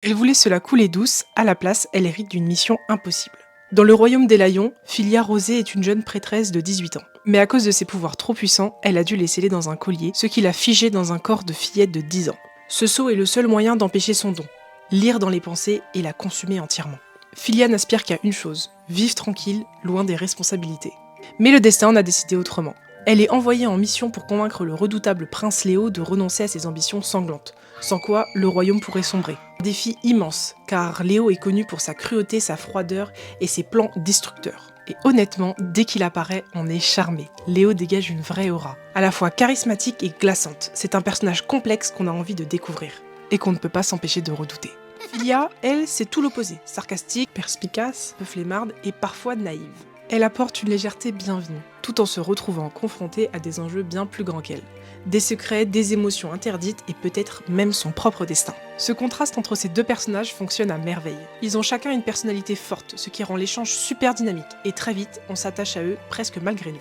Elle voulait se la couler douce, à la place, elle hérite d'une mission impossible. Dans le royaume des Laillons, Filia Rosée est une jeune prêtresse de 18 ans. Mais à cause de ses pouvoirs trop puissants, elle a dû les sceller dans un collier, ce qui l'a figée dans un corps de fillette de 10 ans. Ce sceau est le seul moyen d'empêcher son don, lire dans les pensées et la consumer entièrement. Filia n'aspire qu'à une chose, vivre tranquille, loin des responsabilités. Mais le destin en a décidé autrement. Elle est envoyée en mission pour convaincre le redoutable prince Léo de renoncer à ses ambitions sanglantes, sans quoi le royaume pourrait sombrer. Un défi immense, car Léo est connu pour sa cruauté, sa froideur et ses plans destructeurs. Et honnêtement, dès qu'il apparaît, on est charmé. Léo dégage une vraie aura, à la fois charismatique et glaçante. C'est un personnage complexe qu'on a envie de découvrir, et qu'on ne peut pas s'empêcher de redouter. Filia, elle, c'est tout l'opposé. Sarcastique, perspicace, peu flemmarde et parfois naïve. Elle apporte une légèreté bienvenue, tout en se retrouvant confrontée à des enjeux bien plus grands qu'elle. Des secrets, des émotions interdites et peut-être même son propre destin. Ce contraste entre ces deux personnages fonctionne à merveille. Ils ont chacun une personnalité forte, ce qui rend l'échange super dynamique, et très vite, on s'attache à eux presque malgré nous.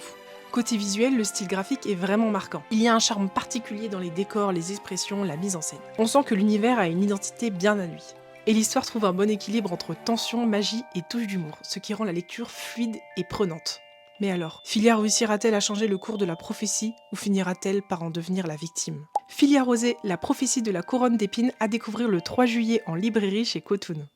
Côté visuel, le style graphique est vraiment marquant. Il y a un charme particulier dans les décors, les expressions, la mise en scène. On sent que l'univers a une identité bien à lui. Et l'histoire trouve un bon équilibre entre tension, magie et touche d'humour, ce qui rend la lecture fluide et prenante. Mais alors, Filia réussira-t-elle à changer le cours de la prophétie ou finira-t-elle par en devenir la victime? Filia Rosée, la prophétie de la couronne d'épines, à découvrir le 3 juillet en librairie chez Kotoun.